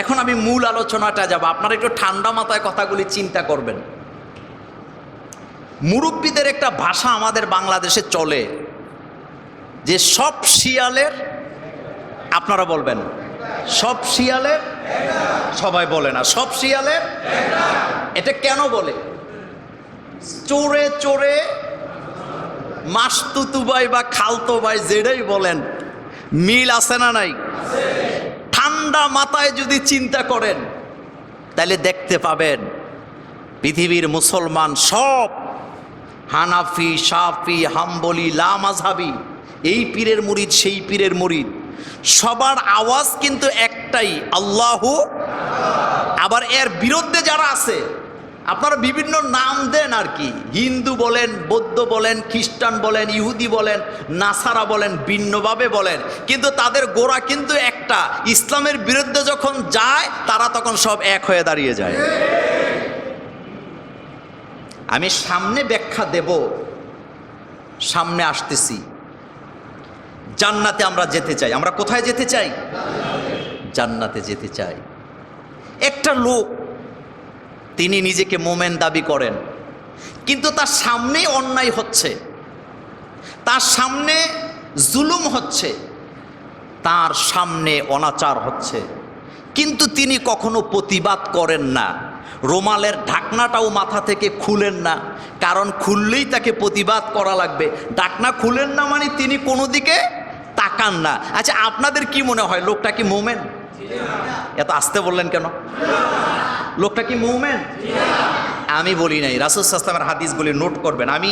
এখন আমি মূল আলোচনাটা যাব, আপনারা একটু ঠান্ডা মাথায় কথাগুলি চিন্তা করবেন। মুরব্বীদের একটা ভাষা আমাদের বাংলাদেশে চলে যে সব শিয়ালের, আপনারা বলবেন সব শিয়ালের, সবাই বলে না সব শিয়ালের। এটা কেন বলে? চোরে চোরে মাসতুতু ভাই বা খালতো ভাই যেটাই বলেন, মিল আছে না নাই? ঠান্ডা মাথায় যদি চিন্তা করেন তাহলে দেখতে পাবেন পৃথিবীর মুসলমান সব, হানাফি, শাফি, হাম্বলি, লা মাযহাবি, এই পীরের মুরিদ সেই পীরের মুরিদ, সবার আওয়াজ কিন্তু একটাই, আল্লাহু। আবার এর বিরুদ্ধে যারা আছে আপনারা বিভিন্ন নাম দেন আর কি, হিন্দু বলেন, বৌদ্ধ বলেন, খ্রিস্টান বলেন, ইহুদি বলেন, নাসারা বলেন, ভিন্নভাবে বলেন, কিন্তু তাদের গোড়া কিন্তু একটা। ইসলামের বিরুদ্ধে যখন যায় তারা তখন সব এক হয়ে দাঁড়িয়ে যায়। আমি সামনে ব্যাখ্যা দেব, সামনে আসতেছি। জান্নাতে আমরা যেতে চাই। আমরা কোথায় যেতে চাই? জান্নাতে যেতে চাই। একটা লোক, তিনি নিজেকে মোমেন দাবি করেন, কিন্তু তার সামনেই অন্যায় হচ্ছে, তার সামনে জুলুম হচ্ছে, তার সামনে অনাচার হচ্ছে, কিন্তু তিনি কখনো প্রতিবাদ করেন না। রুমালের ঢাকনাটাও মাথা থেকে খুলেন না, কারণ খুললেই তাকে প্রতিবাদ করা লাগবে। ঢাকনা খুলেন না মানে তিনি কোনো দিকে তাকান না। আচ্ছা, আপনাদের কি মনে হয় লোকটা কি মোমেন? এত আসতে বললেন কেন? লোকটা কি মুমিন? আমি বলি নাই, রাসূল সাল্লাল্লাহু আলাইহি ওয়াসাল্লামের হাদিসগুলি নোট করবেন। আমি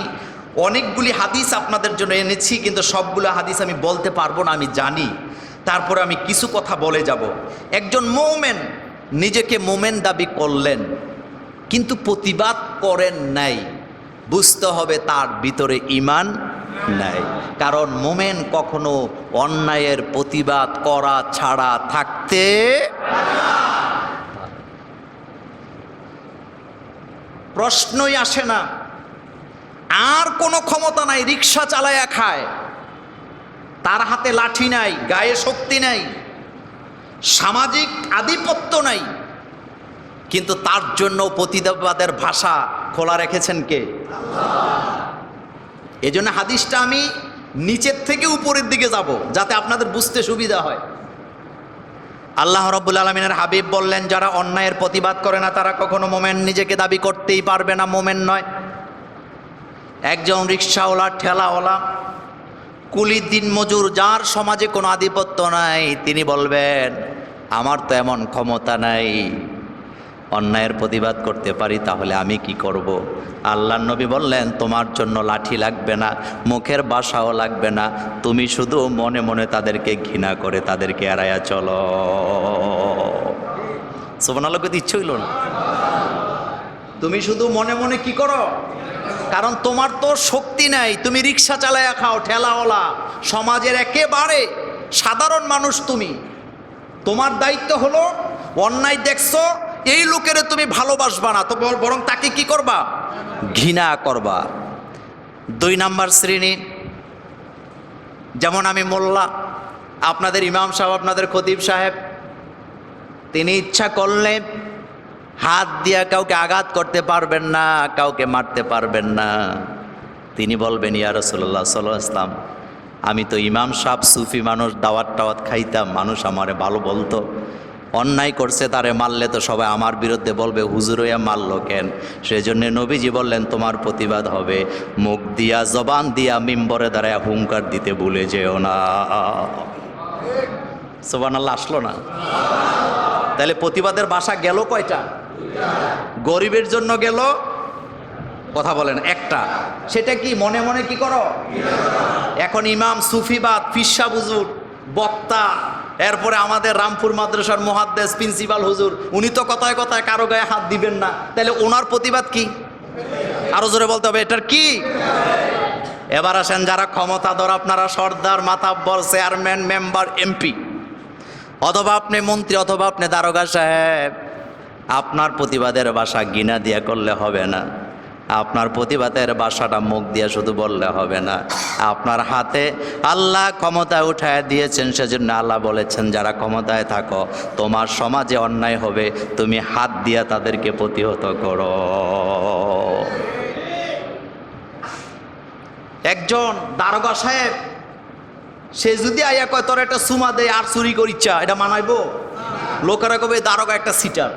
অনেকগুলি হাদিস আপনাদের জন্য এনেছি, কিন্তু সবগুলো হাদিস আমি বলতে পারবো না, আমি জানি। তারপরে আমি কিছু কথা বলে যাব। একজন মুমিন নিজেকে মুমিন দাবি করলেন, কিন্তু প্রতিবাদ করেন নাই, বুঝতে হবে তার ভিতরে ঈমান নাই। কারণ মুমিন কখনো অন্যায়ের প্রতিবাদ করা ছাড়া থাকতে, প্রশ্নই আসে না। আর কোনো ক্ষমতা নাই, রিক্সা চালায়া খায়, তার হাতে লাঠি নাই, গায়ে শক্তি নাই, সামাজিক আধিপত্য নাই, কিন্তু তার জন্য প্রতিবাদের ভাষা খোলা রেখেছেন কে? এই জন্য হাদিসটা আমি নিচের থেকে উপরের দিকে যাব, যাতে আপনাদের বুঝতে সুবিধা হয়। আল্লাহ রাব্বুল আলামিনের হাবিব বললেন, যারা অন্যায়ের প্রতিবাদ করে না তারা কখনো মোমেন নিজেকে দাবি করতেই পারবে না, মোমেন নয়। একজন রিক্সাওয়ালা, ঠেলাওয়ালা, কুলি দিন মজুর, যার সমাজে কোনো আধিপত্য নাই, তিনি বলবেন আমার তো এমন ক্ষমতা নাই, অন্যায়ের প্রতিবাদ করতে পারি, তাহলে আমি কি করব? আল্লাহর নবী বললেন, তোমার জন্য লাঠি লাগবে না, মুখের ভাষাও লাগবে না, তুমি শুধু মনে মনে তাদেরকে ঘৃণা করে তাদেরকে এড়াইয়া চলো। সুবহানাল্লাহ, কইতে ইচ্ছে হইল না? তুমি শুধু মনে মনে কি করো? কারণ তোমার তো শক্তি নাই, তুমি রিক্সা চালায়া খাও, ঠেলাওয়ালা, সমাজের একেবারে সাধারণ মানুষ তুমি। তোমার দায়িত্ব হলো অন্যায় দেখছো, এই লোকের তুমি ভালোবাসবা না, তো বরং তাকে কি করবা? ঘৃণা করবা। 2 নাম্বার শ্রেণী, যেমন আমি মোল্লা, আপনাদের ইমাম সাহেব, আপনাদের খতিব সাহেব, তিনি ইচ্ছা করলে হাত দিয়া কাউকে আঘাত করতে পারবেন না, কাউকে মারতে পারবেন না। তিনি বলবেন, ইয়া রাসূলুল্লাহ সাল্লাল্লাহু আলাইহি ওয়াসাল্লাম, আমি তো ইমাম সাহেব, সুফি মানুষ, দাওয়াত টাওয়াত খাইতাম, মানুষ আমারে ভালো বলতো, অন্যায় করছে তারে মারলে তো সবাই আমার বিরুদ্ধে বলবে হুজুর হইয়া মারলো কেন? সেই জন্য নবীজি বললেন, তোমার প্রতিবাদ হবে, মুখ দিয়া, জবান দিয়া, মিম্বরে দাঁড়ায় হুঙ্কার দিতে ভুলে যেও না। সুবহানাল্লাহ, আসলো না? তাহলে প্রতিবাদের ভাষা গেল কয়টা? গরিবের জন্য গেল, কথা বলেন, একটা। সেটা কি? মনে মনে কি করো? এখন ইমাম, সুফিবাদ, ফিরসা হুজুর, বক্তা, এরপরে আমাদের রামপুর মাদ্রাসার মুহাদ্দিস প্রিন্সিপাল হুজুর, উনি তো কথায় কথায় কারো গায়ে হাত দিবেন না, তাহলে ওনার প্রতিবাদ কি? আরো জোরে বলতে হবে, এটার কি? এবার আসেন যারা ক্ষমতাধর, আপনারা সর্দার, মাতাব্বর, চেয়ারম্যান, মেম্বার, এমপি, অথবা আপনি মন্ত্রী, অথবা আপনি দারোগা সাহেব, আপনার প্রতিবাদের ভাষা ঘৃণা দিয়া করলে হবে না। আপনার প্রতিবাদের ভাষাটা মুখ দিয়ে শুধু বললে হবে না, আপনার হাতে আল্লাহ ক্ষমতা উঠায় দিয়েছেন। সেজন্য আল্লাহ বলেছেন, যারা ক্ষমতায় থাকো, তোমার সমাজে অন্যায় হবে, তুমি হাত দিয়ে তাদেরকে প্রতিহত করো। একজন দারোগা সাহেব, সে যদি আইয়া কয় তোর একটা সুমা দেয় আর চুরি করিচ্ছা, এটা মানাইবো? লোকেরা কবে দারোগা একটা সিটার।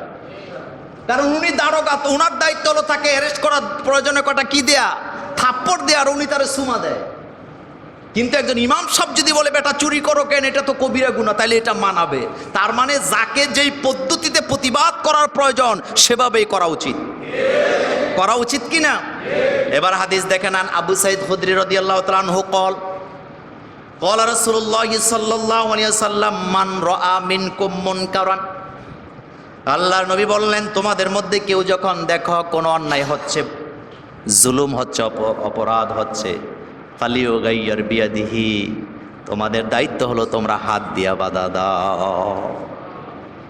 কারণ উনি দারোগা, তো ওনার দায়িত্ব হলো তাকে অ্যারেস্ট করার প্রয়োজনে কটা কি দেয়া, থাপ্পড় দেয়া, আর উনি তার সুমা দেয়। কিন্তু একজন ইমাম সাহেব যদি বলে বেটা চুরি করো কেন, এটা তো কবিরা গুনাহ, তাইলে এটা মানাবে। তার মানে যাকে যেই পদ্ধতিতে প্রতিবাদ করার প্রয়োজন সেভাবেই করা উচিত, করা উচিত কিনা? এবার হাদিস দেখে নেন, আবু সাইদ খুদরি রাদিয়াল্লাহু তাআলা আনহু কল ক্বালা রাসূলুল্লাহ সাল্লাল্লাহু আলাইহি ওয়াসাল্লাম মান রাআ মিনকুম মুনকারান, আল্লাহর নবী বললেন, তোমাদের মধ্যে কেউ যখন দেখো কোনো অন্যায় হচ্ছে, জুলুম হচ্ছে, অপরাধ হচ্ছে, ফালিয়ুগাইয়ির বিয়াদিহি, তোমাদের দায়িত্ব হলো তোমরা হাত দিয়া বাধা দাও।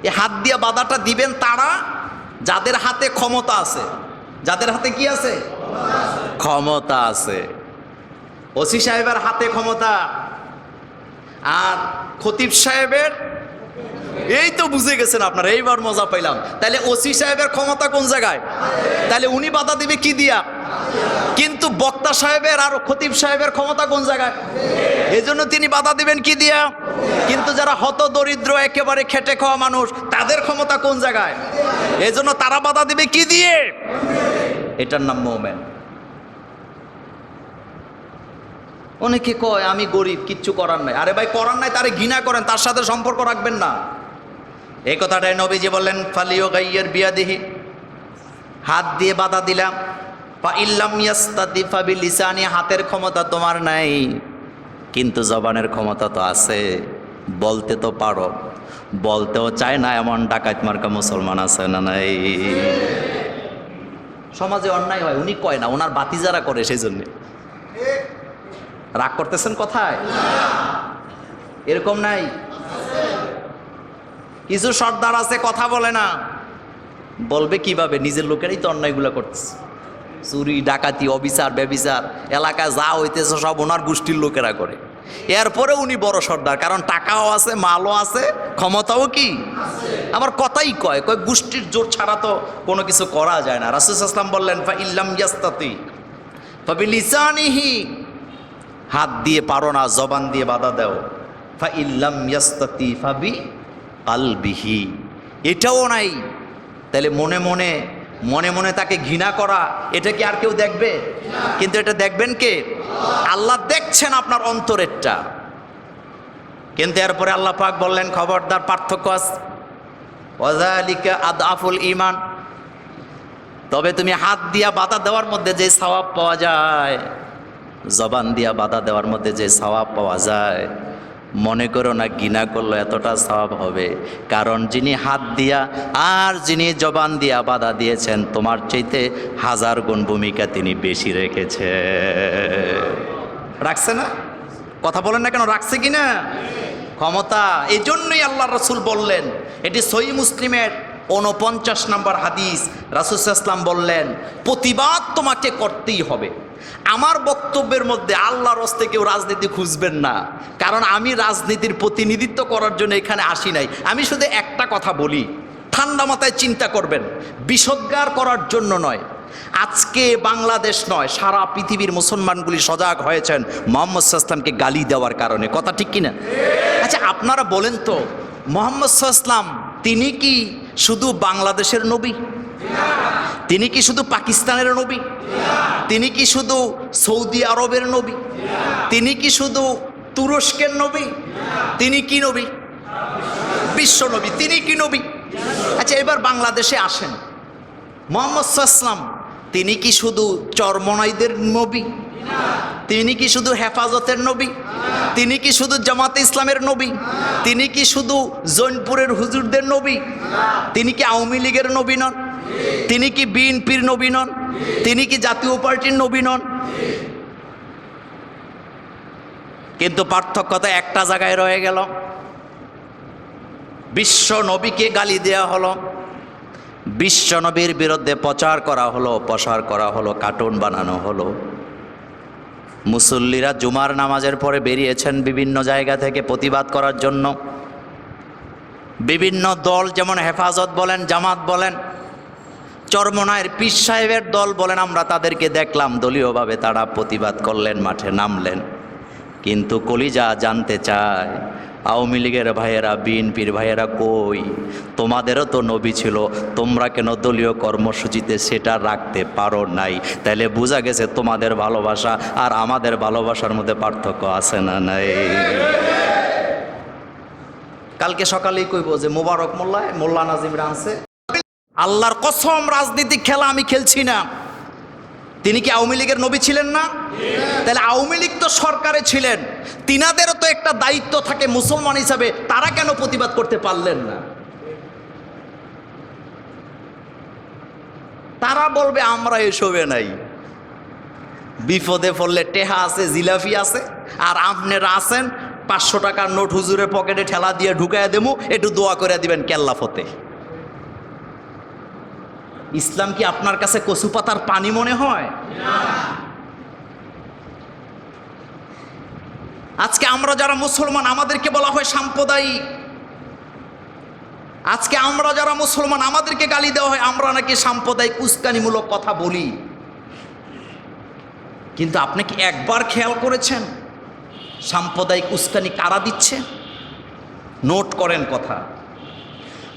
এই হাত দিয়া বাধাটা দিবেন তারা যাদের হাতে ক্ষমতা আছে। যাদের হাতে কি আছে? ক্ষমতা আছে। ওসি সাহেবের হাতে ক্ষমতা, আর খতিব সাহেবের, এই তো বুঝে গেছেন আপনারা, এইবার মজা পাইলাম। তাহলে ওসি সাহেবের ক্ষমতা কোন জায়গায়? তাহলে উনি বাধা দিবে কি দিয়া? কিন্তু বক্তা সাহেবের আর খতিব সাহেবের ক্ষমতা কোন জায়গায়? এই জন্য তিনি বাধা দিবেন কি দিয়া? কিন্তু যারা হত দরিদ্র একেবারে খেটে খাওয়া মানুষ, তাদের ক্ষমতা কোন জায়গায়? এই জন্য তারা বাধা দিবে কি দিয়ে? এটার নাম মোমেন। অনেকে কয় আমি গরিব, কিচ্ছু করার নাই। আরে ভাই, করার নাই, তারে ঘৃণা করেন, তার সাথে সম্পর্ক রাখবেন না। এই কথাটাই নবীজি বললেন, ফালিয়ুগাইয়ির বিয়াদিহি, হাত দিয়ে বাধা দিলাম। ফা ইল্লাম ইয়াস্তাতি ফা বিলিসানি, হাতের ক্ষমতা তোমার নাই, কিন্তু জবানের ক্ষমতা তো আছে, বলতে তো পারো। বলতেও চায় না এমন ডাকাত মার্কা মুসলমান আছে না নাই? সমাজে অন্যায় হয়, উনি কয় না, ওনার বাতিজারা করে, সেই জন্যে। রাগ করতেছেন কথায়? এরকম নাই? কিছু সর্দার আছে কথা বলে না, বলবে কিভাবে? নিজের লোকেরাই তো অন্যায়গুলো করতেছে, চুরি ডাকাতি অবিচার ব্যভিচার, এলাকায় যা হইতেছে সব ওনার গোষ্ঠীর লোকেরা করে। এরপরে উনি বড় সর্দার, কারণ টাকাও আছে, মালও আছে, ক্ষমতাও কি আমার কথাই কয় গোষ্ঠীর জোর ছাড়া তো কোনো কিছু করা যায় না। রাসূল সাল্লাল্লাহু আলাইহি ওয়াসাল্লাম বললেন, ফা ইল্লাম ইয়াস্তাতি ফা বিলিসানিহি, হাত দিয়ে পারো না, জবান দিয়ে বাধা দাও। ফা ইল্লাম ইয়াস্তাতি ফা বি কালবিহি, এটাও নাই। তাহলে মনে মনে মনে মনে তাকে ঘৃণা করা, এটা কি আর কেউ দেখবে? কিন্তু এটা দেখবেন কে? আল্লাহ দেখছেন আপনার অন্তরেরটা। কিন্তু এরপরে আল্লাহ পাক বললেন, খবরদার, পার্থক্য আছে, ওয়াযালিকা আদআফুল ঈমান, তবে তুমি হাত দিয়া বাধা দেওয়ার মধ্যে যে সওয়াব পাওয়া যায়, জবান দিয়া বাধা দেওয়ার মধ্যে যে সওয়াব পাওয়া যায়, মনে করো না ঘৃণা করলো এতটা সওয়াব হবে। কারণ যিনি হাত দিয়া আর যিনি জবান দিয়া বাধা দিয়েছেন, তোমার চাইতে 1000 গুণ ভূমিকা তিনি বেশি রেখেছে। রাখছে না? কথা বলেন না কেন? রাখছে কি না? ক্ষমতা। এই জন্যই আল্লাহ রাসূল বললেন, এটি সহিহ মুসলিমের 49 নম্বর হাদিস, রাসূল সাল্লাল্লাহু আলাইহি ওয়াসাল্লাম বললেন, প্রতিবাদ তোমাকে করতেই হবে। আমার বক্তব্যের মধ্যে আল্লাহর হস্তে কেউ রাজনীতি খুঁজবেন না, কারণ আমি রাজনীতির প্রতিনিধিত্ব করার জন্য এখানে আসি নাই। আমি শুধু একটা কথা বলি, ঠান্ডা মাথায় চিন্তা করবেন, বিষোদ্গার করার জন্য নয়। আজকে বাংলাদেশ নয়, সারা পৃথিবীর মুসলমানগুলি সজাগ হয়েছেন মুহাম্মদ সাল্লাল্লাহু আলাইহি ওয়াসাল্লামকে গালি দেওয়ার কারণে। কথা ঠিক কিনা? আচ্ছা, আপনারা বলেন তো, মুহাম্মদ সাল্লাল্লাহু আলাইহি ওয়াসাল্লাম তিনি কি শুধু বাংলাদেশের নবী? তিনি কি শুধু পাকিস্তানের নবী? তিনি কি শুধু সৌদি আরবের নবী? তিনি কি শুধু তুরস্কের নবী? তিনি কি নবী? বিশ্ব নবী। তিনি কি নবী? আচ্ছা, এবার বাংলাদেশে আসেন, মুহাম্মদ সাল্লাল্লাহু আলাইহি ওয়াসাল্লাম তিনি কি শুধু চরমনাইদের নবী? তিনি কি শুধু হেফাজতের নবী? তিনি কি শুধু জামাতে ইসলামের নবী? তিনি কি শুধু জৈনপুরের হুজুরদের নবী? তিনি কি আওয়ামী লীগের নবী নন? তিনি কি বিএনপির নবী নন? তিনি কি জাতীয় পার্টির নবী নন? কিন্তু পার্থক্যতা একটা জায়গায় রয়ে গেল, বিশ্ব নবীকে গালি দেওয়া হলো, বিশ্বনবীর বিরুদ্ধে প্রচার করা হলো, প্রসার করা হলো, কার্টুন বানানো হলো। মুসল্লিরা জুমার নামাজের পরে বেরিয়েছেন বিভিন্ন জায়গা থেকে প্রতিবাদ করার জন্য। বিভিন্ন দল, যেমন হেফাজত বলেন, জামাত বলেন, চরমনায়ের পীর সাহেবের দল বলেন, আমরা তাদেরকে দেখলাম দলীয়ভাবে তারা প্রতিবাদ করলেন, মাঠে নামলেন। কিন্তু কলিজা জানতে চায়, আওয়ামী লীগের ভাইয়েরা, বিএনপির ভাইয়েরা কই? তোমাদেরও তো নবী ছিল, তোমরা কেন দলীয় কর্মসূচিতে সেটা রাখতে পারো নাই? তাইলে বোঝা গেছে তোমাদের ভালোবাসা আর আমাদের ভালোবাসার মধ্যে পার্থক্য আছে না নাই? কালকে সকালেই কইব যে মোবারক মোল্লা নাজিম আনছে। আল্লাহর কসম, রাজনীতিক খেলা আমি খেলছি না। তিনি কি আওয়ামী লীগের নবী ছিলেন না? তাহলে আওয়ামী লীগ তো সরকারে ছিলেন, তিনাদেরও তো একটা দায়িত্ব থাকে মুসলমান হিসাবে, তারা কেন প্রতিবাদ করতে পারলেন না? তারা বলবে আমরা এসবে নাই, বিপদে পড়লে টেহা আছে, জিলাপি আছে, আর আপনারা আছেন 500 টাকার নোট হুজুরের পকেটে ঠেলা দিয়ে ঢুকাইয়া দেবো, একটু দোয়া করে দিবেন কেল্লা ফতে। ইসলাম কি আপনার কাছে কচু পাতার পানি মনে হয়? আজকে আমরা যারা মুসলমান, আমাদেরকে বলা হয় সাম্প্রদায়িক। আজকে আমরা যারা মুসলমান, আমাদেরকে গালি দেওয়া হয় আমরা নাকি সাম্প্রদায়িক উস্কানিমূলক কথা বলি। কিন্তু আপনি কি একবার খেয়াল করেছেন সাম্প্রদায়িক উস্কানি কারা দিচ্ছে? নোট করেন কথা।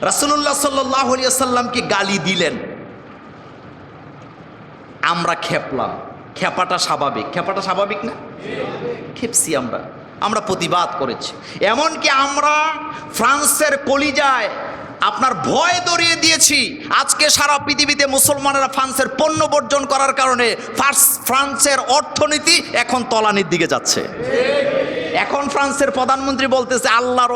রাসূলুল্লাহ সাল্লাল্লাহু আলাইহি ওয়াসাল্লামকে গালি দিলেন, আমরা খেপলাম। খেপাটা স্বাভাবিক, খেপাটা স্বাভাবিক না? খেপছি আমরা প্রতিবাদ করেছি। এমনকি আমরা ফ্রান্সের কলিজায় আপনার ভয় ধরিয়ে দিয়েছি। আজকে সারা পৃথিবীতে মুসলমানেরা ফ্রান্সের পণ্য বর্জন করার কারণে ফ্রান্সের অর্থনীতি এখন তলানির দিকে যাচ্ছে। এখন ফ্রান্সের প্রধানমন্ত্রী বলতেছে আল্লাহর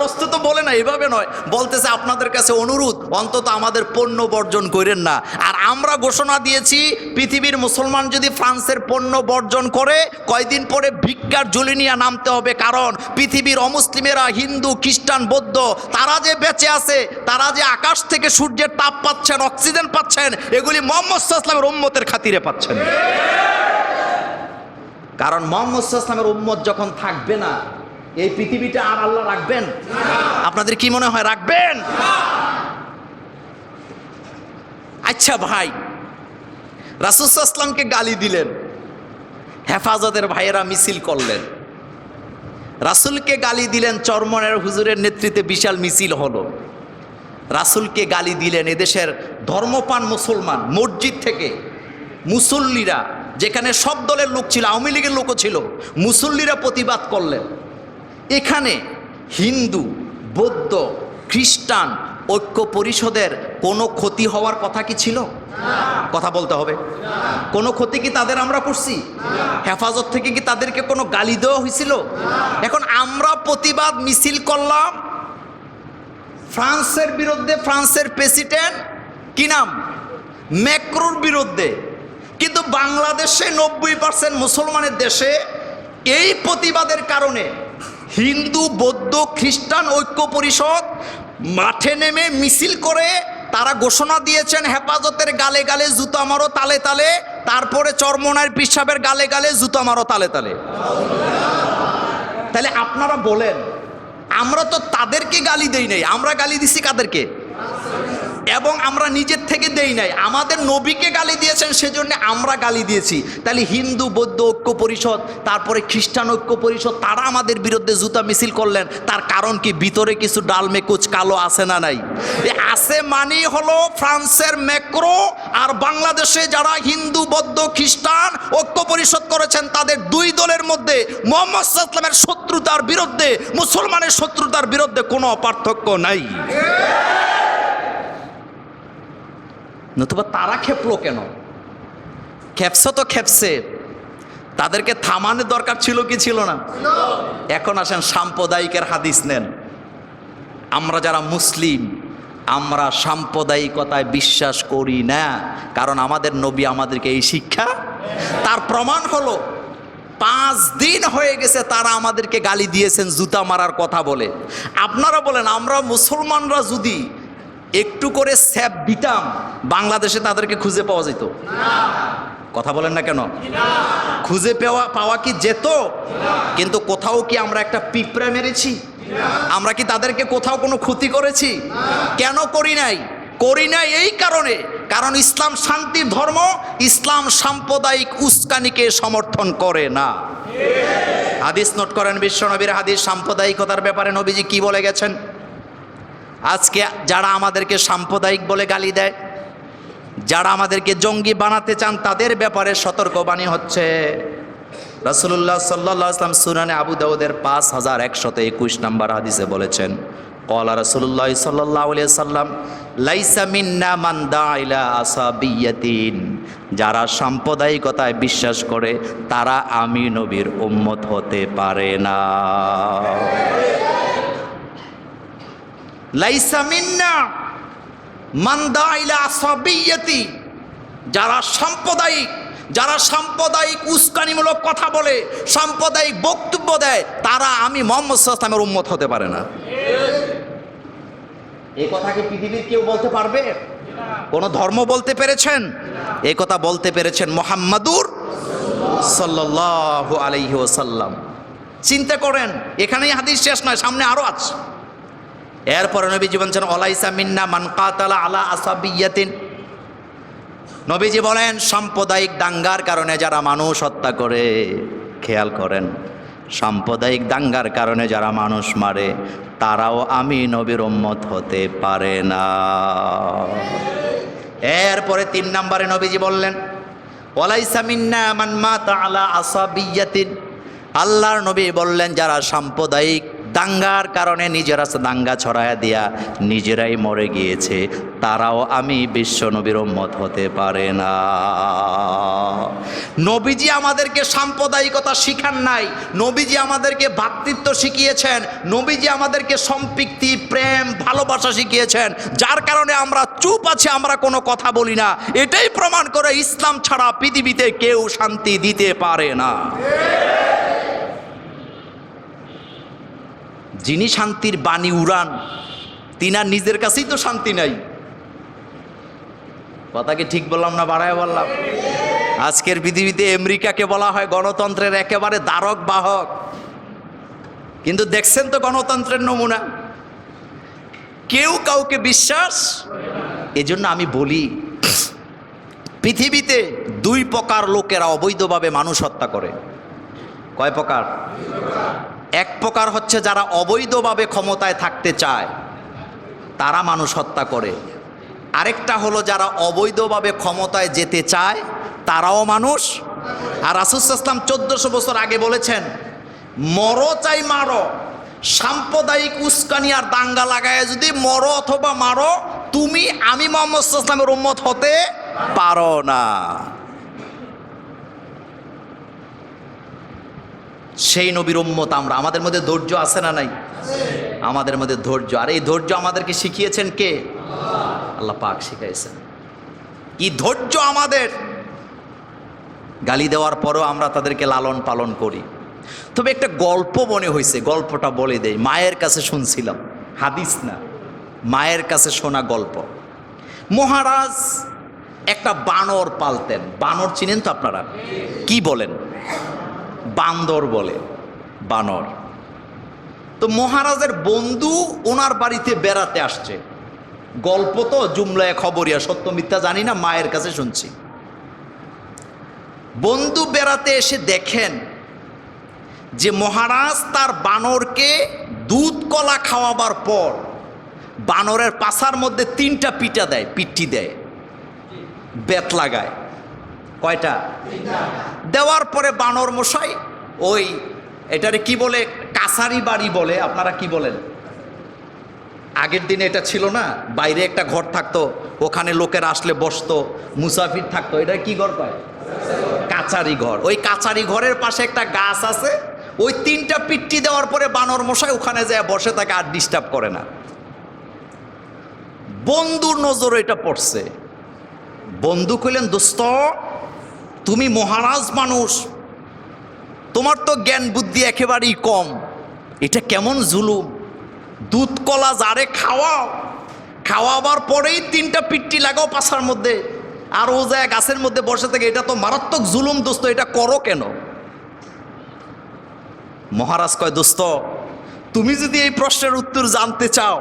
হস্তে তো বলে না, এভাবে নয়, বলতেছে আপনাদের কাছে অনুরোধ, অন্তত আমাদের পণ্য বর্জন করেন না। আর আমরা ঘোষণা দিয়েছি পৃথিবীর মুসলমান যদি ফ্রান্সের পণ্য বর্জন করে, কয়দিন পরে ভিক্ষার ঝুলি নিয়ে নামতে হবে। কারণ পৃথিবীর অমুসলিমেরা, হিন্দু, খ্রিস্টান, বৌদ্ধ, তারা যে বেঁচে আছে, তারা যে আকাশ থেকে সূর্যের তাপ পাচ্ছেন, অক্সিজেন পাচ্ছেন, এগুলি মুহাম্মদ সাল্লাল্লাহু আলাইহি ওয়াসাল্লামের উম্মতের খাতিরে পাচ্ছেন। কারণ মুহাম্মদ সাল্লাল্লাহু আলাইহি ওয়াসাল্লামের উম্মত যখন থাকবে না, এই পৃথিবীটা আর আল্লাহ রাখবেন? আপনাদের কি মনে হয় রাখবেন? আচ্ছা ভাই, রাসূল সাল্লাল্লাহু আলাইহি ওয়াসাল্লামকে গালি দিলেন, হেফাজতের ভাইয়েরা মিছিল করলেন, রাসূলকে গালি দিলেন, চরমনের হুজুরের নেতৃত্বে বিশাল মিছিল হলো। রাসূলকে গালি দিলেন, এদেশের ধর্মপ্রাণ মুসলমান মসজিদ থেকে মুসল্লিরা, যেখানে সব দলের লোক ছিল, আওয়ামী লীগের লোকও ছিল, মুসল্লিরা প্রতিবাদ করলেন। এখানে হিন্দু, বৌদ্ধ, খ্রিস্টান ঐক্য পরিষদের কোনো ক্ষতি হওয়ার কথা কি ছিল? কথা বলতে হবে। কোনো ক্ষতি কি তাদের আমরা করছি? হেফাজত থেকে কি তাদেরকে কোনো গালি দেওয়া হয়েছিল? এখন আমরা প্রতিবাদ মিছিল করলাম ফ্রান্সের বিরুদ্ধে, ফ্রান্সের প্রেসিডেন্ট কি নাম, ম্যাক্রোর বিরুদ্ধে। কিন্তু বাংলাদেশে 90% মুসলমানের দেশে এই প্রতিবাদের কারণে হিন্দু, বৌদ্ধ, খ্রিস্টান ঐক্য পরিষদ মাঠে নেমে মিছিল করে তারা ঘোষণা দিয়েছেন হেফাজতের গালে গালে জুতা মারো তালে তালে, তারপরে চরমনায়ের পীর সাহেবের গালে গালে জুতা মারো তালে তালে। তাহলে আপনারা বলেন, আমরা তো তাদেরকে গালি দেই নাই, আমরা গালি দিছি কাদেরকে? এবং আমরা নিজের থেকে দেই নাই, আমাদের নবীকে গালি দিয়েছেন সেজন্য আমরা গালি দিয়েছি। তাহলে হিন্দু, বৌদ্ধ ঐক্য পরিষদ, তারপরে খ্রিস্টান ঐক্য পরিষদ, তারা আমাদের বিরুদ্ধে জুতা মিছিল করলেন। তার কারণ কি? ভিতরে কিছু ডালমে কুচ কালো আছে না নাই? আছে মানেই হলো ফ্রান্সের ম্যাক্রো আর বাংলাদেশে যারা হিন্দু, বৌদ্ধ, খ্রিস্টান ঐক্য পরিষদ করেছেন, তাদের দুই দলের মধ্যে মুহাম্মদ সাল্লাল্লাহু আলাইহি ওয়াসাল্লামের শত্রুতার বিরুদ্ধে, মুসলমানের শত্রুতার বিরুদ্ধে কোনো পার্থক্য নাই। নতুবা তারা খেপলো কেন? খেপছে তো খেপছে, তাদেরকে থামানোর দরকার ছিল কি ছিল না? এখন আসেন সাম্প্রদায়িকের হাদিস নেন। আমরা যারা মুসলিম, আমরা সাম্প্রদায়িকতায় বিশ্বাস করি না, কারণ আমাদের নবী আমাদেরকে এই শিক্ষা। তার প্রমাণ হলো 5 দিন হয়ে গেছে তারা আমাদেরকে গালি দিয়েছেন জুতা মারার কথা বলে। আপনারা বলেন, আমরা মুসলমানরা যদি একটু করে স্যাপ দিতাম, বাংলাদেশে তাদেরকে খুঁজে পাওয়া যেত? কথা বলেন না কেন? খুঁজে পাওয়া কি যেত? কিন্তু কোথাও কি আমরা একটা পিঁপড়া মেরেছি? আমরা কি তাদেরকে কোথাও কোনো ক্ষতি করেছি? কেন করি নাই? করি নাই এই কারণে, কারণ ইসলাম শান্তির ধর্ম, ইসলাম সাম্প্রদায়িক উস্কানিকে সমর্থন করে না। হাদিস নোট করেন, বিশ্বনবীর হাদিস সাম্প্রদায়িকতার ব্যাপারে নবীজি কি বলে গেছেন। আজকে যারা আমাদেরকে সাম্প্রদায়িক বলে গালি দেয়, যারা আমাদেরকে জঙ্গি বানাতে চান, তাদের ব্যাপারে সতর্কবাণী হচ্ছে। রাসূলুল্লাহ সাল্লাল্লাহু আলাইহি ওয়াসাল্লাম সুনানে আবু দাউদের 5121 নম্বর হাদিসে বলেছেন, ক্বালা রাসূলুল্লাহ সাল্লাল্লাহু আলাইহি ওয়াসাল্লাম লাইসা মিন্না মান দাআ ইলা আসাবিয়াতিন, যারা সাম্প্রদায়িকতায় বিশ্বাস করে তারা আমি নবীর উম্মত হতে পারে না। লাইসা মিন্না মান দাআ ইলা আসাবিয়াতি, যারা সাম্প্রদায়িক উস্কানিমূলক কথা বলে, সাম্প্রদায়িক বক্তব্য দেয়, তারা আমি মুহাম্মদ সাল্লাল্লাহু আলাইহি ওয়াসাল্লামের উম্মত হতে পারে না। এই কথা কি পৃথিবীর কেউ বলতে পারবে? কোন ধর্ম বলতে পেরেছেন? এই কথা বলতে পেরেছেন মুহাম্মাদুর সাল্লাল্লাহু আলাইহি ওয়াসাল্লাম। চিন্তা করেন, এখানেই হাদিস শেষ নয়, সামনে আরো আছে। এরপরে নবীজি বলেন ওয়ালাইসা মিন্না মান কাতালা আলা আসাবিয়াতিন, নবীজি বলেন সাম্প্রদায়িক দাঙ্গার কারণে যারা মানুষ হত্যা করে, খেয়াল করেন, সাম্প্রদায়িক দাঙ্গার কারণে যারা মানুষ মারে, তারাও আমি নবীর উম্মত হতে পারে না। এরপরে 3 নম্বরে নবীজি বললেন ওয়ালাইসা মিন্না মান মাতা আলা আসাবিয়াতিন, আল্লাহর নবী বললেন যারা সাম্প্রদায়িক দাঙ্গার কারণে নিজেরা দাঙ্গা ছড়ায়া দিয়া নিজেরাই মরে গিয়েছে, তারাও আমি বিশ্ব নবীর উম্মত হতে পারে না। নবীজি আমাদেরকে সাম্প্রদায়িকতা শিখান নাই, নবীজি আমাদেরকে ভ্রাতৃত্ব শিখিয়েছেন, নবীজি আমাদেরকে সম্পৃক্তি, প্রেম, ভালোবাসা শিখিয়েছেন, যার কারণে আমরা চুপ আছি, আমরা কোনো কথা বলি না। এটাই প্রমাণ করে ইসলাম ছাড়া পৃথিবীতে কেউ শান্তি দিতে পারে না। যিনি শান্তির বাণী উড়ান, তিনার নিজের কাছেই তো শান্তি নাই। কথা কি ঠিক বললাম না বাড়ায় বললাম? আজকের পৃথিবীতে আমেরিকাকে বলা হয় গণতন্ত্রের একেবারে দ্বারক বাহক, কিন্তু দেখছেন তো গণতন্ত্রের নমুনা, কেউ কাউকে বিশ্বাস। এজন্য আমি বলি, পৃথিবীতে 2 প্রকার লোকেরা অবৈধভাবে মানুষ হত্যা করে। কয় প্রকার? এক প্রকার হচ্ছে যারা অবৈধভাবে ক্ষমতায় থাকতে চায়, তারা মানুষ হত্যা করে। আরেকটা হলো যারা অবৈধভাবে ক্ষমতায় যেতে চায়, তারাও মানুষ। আর রাসূল সাল্লাল্লাহু আলাইহি ওয়াসাল্লাম 1400 বছর আগে বলেছেন, মরো চাই মারো, সাম্প্রদায়িক উস্কানি আর দাঙ্গা লাগায় যদি মরো অথবা মারো, তুমি আমি মুহাম্মদ সাল্লাল্লাহু আলাইহি ওয়াসাল্লামের উম্মত হতে পারো না। সেই নবীর উম্মত আমরা। আমাদের মধ্যে ধৈর্য আছে না নাই? আমাদের মধ্যে ধৈর্য। আর এই ধৈর্য আমাদেরকে শিখিয়েছেন কে? আল্লাহ পাক শিখাইছেন। কি ধৈর্য আমাদের! গালি দেওয়ার পরও আমরা তাদেরকে লালন পালন করি। তবে একটা গল্প মনে হয়েছে, গল্পটা বলে দেই। মায়ের কাছে শুনছিলাম, হাদিস না, মায়ের কাছে শোনা গল্প। মহারাজ একটা বানর পালতেন। বানর চিনেন তো আপনারা? কি বলেন? বান্দর বলে, বানর। তো মহারাজের বন্ধু ওনার বাড়িতে বেড়াতে আসছে। গল্প তো জুমলায় খবরিয়া, সত্য মিথ্যা জানি না, মায়ের কাছে শুনছি। বন্ধু বেড়াতে এসে দেখেন যে মহারাজ তার বানরকে দুধ কলা খাওয়াবার পর বানরের পাছার মধ্যে 3টা পিঠা দেয়, পিঠি দেয়, বেত লাগায়। কয়টা? দেওয়ার পরে বানর মশাই ওই এটারে কি বলে, কাছারি বাড়ি বলে, আপনারা কি বলেন? আগের দিনে এটা ছিল না, বাইরে একটা ঘর থাকতো, ওখানে লোকের আসলে বসতো, মুসাফির থাকতো। এটা কি ঘর কয়? কাছারি ঘর। ওই কাছারি ঘরের পাশে একটা গাছ আছে, ওই 3টা পিঠি দেওয়ার পরে বানর মশাই ওখানে যায় বসে থাকে, আর ডিস্টার্ব করে না। বন্ধুর নজরে এটা পড়ছে। বন্ধু কইলেন, দোস্ত তুমি মহারাজ মানুষ, তোমার তো জ্ঞান বুদ্ধি একেবারেই কম, এটা কেমন জুলুম! দুধ কলা যারে খাওয়াও, খাওয়াবার পরেই 3টা পিট্টি লাগাও পাছার মধ্যে, আর ও যায় গাছের মধ্যে বসে থাকে। এটা তো মারাত্মক জুলুম দোস্ত, এটা করো কেন? মহারাজ কয়, দোস্ত তুমি যদি এই প্রশ্নের উত্তর জানতে চাও,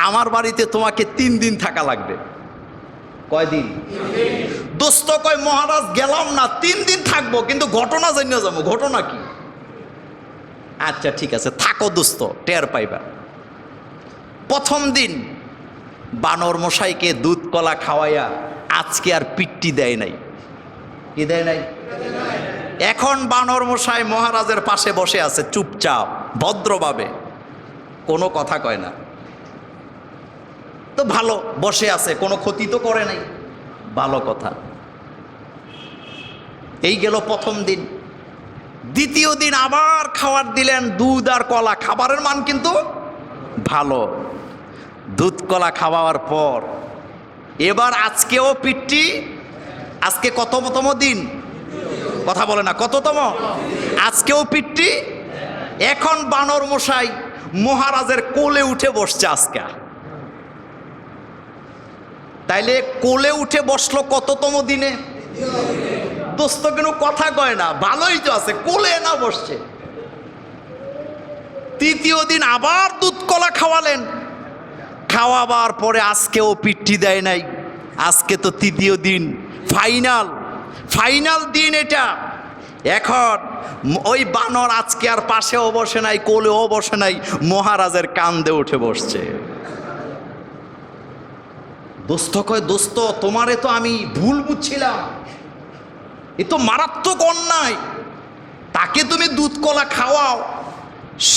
আমার বাড়িতে তোমাকে 3 দিন থাকা লাগবে। কয়দিন? দোস্ত কয়, মহারাজ গেলাম না, 3 দিন থাকবো, কিন্তু ঘটনা জানিয়ে যাবো। ঘটনা কি? আচ্ছা ঠিক আছে, থাকো দোস্ত, টের পাইবা। প্রথম দিন বানর মশাইকে দুধ কলা খাওয়াইয়া আজকে আর পিট্টি দেয় নাই। কি দেয় নাই? এখন বানর মশাই মহারাজের পাশে বসে আছে চুপচাপ ভদ্রভাবে, কোনো কথা কয় না। তো ভালো, বসে আছে, কোনো ক্ষতি তো করে নাই, ভালো কথা। এই গেল প্রথম দিন। দ্বিতীয় দিন আবার খাবার দিলেন, দুধ আর কলা। খাবারের মান কিন্তু ভালো। দুধ কলা খাওয়ার পর এবার আজকেও পিট্টি। আজকে কততম দিন? কথা বলে না, কততম? আজকেও পিট্টি। এখন বানর মশাই মহারাজের কোলে উঠে বসছে আজকে। তাইলে কোলে উঠে বসলো কততম দিনে? দোস্ত কোনো কথা কয় না, ভালোই তো আছে, কোলে না বসছে। তৃতীয় দিন আবার দুধ কলা খাওয়ালেন। খাওয়াবার পরে আজকেও পিট্টি দেয় নাই। আজকে তো তৃতীয় দিন, ফাইনাল দিন এটা। এখন ওই বানর আজকে আর পাশেও বসে নাই, কোলেও বসে নাই, মহারাজের কান্দে উঠে বসছে। দোস্ত কয়, দোস্ত তোমারে তো আমি ভুল বুঝছিলাম, এ তো মারাত্মক অন্যায়। তাকে তুমি দুধ কলা খাওয়াও,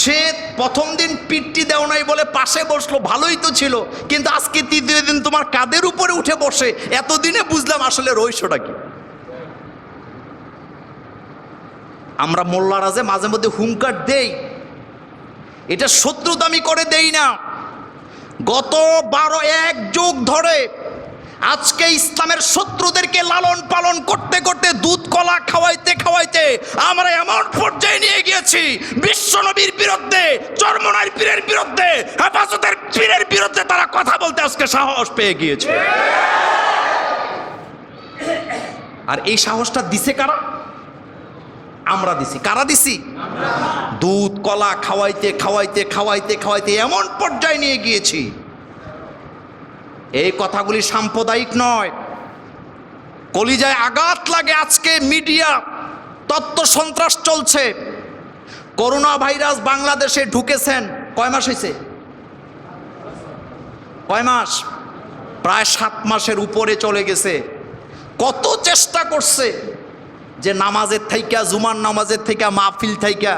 সে প্রথম দিন পিট্টি দেও নাই বলে পাশে বসলো, ভালোই তো ছিল, কিন্তু আজকে তৃতীয় দিন তোমার কাঁধের উপরে উঠে বসে। এতদিনে বুঝলাম আসলে রহস্যটা কি। আমরা মোল্লারাজে মাঝে মধ্যে হুঙ্কার দেই, এটা শত্রুতামি করে দেই না। গত ১ যুগ ধরে আজকে ইসলামের শত্রুদেরকে লালন পালন করতে করতে দুধ কলা খাওয়াইতে খাওয়াইতে আমরা এমন পর্যায়ে নিয়ে গিয়েছি, বিশ্বনবীর বিরুদ্ধে, চরমনার পীরের বিরুদ্ধে, হেফাজতের পীরের বিরুদ্ধে তারা কথা বলতে আজকে সাহস পেয়ে গিয়েছে। আর এই সাহসটা দিছে কারা? আমরা দিছি। কারা দিছি? দুধ কলা খাওয়াইতে খাওয়াইতে খাওয়াইতে খাওয়াইতে এমন পর্যায়ে নিয়ে গিয়েছি। এই কথাগুলি সাম্প্রদায়িক নয়, কলিজায় আঘাত লাগে। আজকে মিডিয়া তত্ত্ব সন্ত্রাস চলছে। করোনা ভাইরাস বাংলাদেশে ঢুকেছেন কয় মাস হয়েছে? কয় মাস? প্রায় 7 মাসের উপরে চলে গেছে। কত চেষ্টা করছে যে নামাজের থাইকা, জুমার নামাজের থেকে, মাহফিল থাইকা,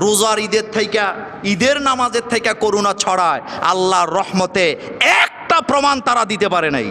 রোজার ঈদের থাইকা, ঈদের নামাজের থেকে করোনা ছড়ায়। আল্লাহর রহমতে একটা প্রমাণ তারা দিতে পারে নাই।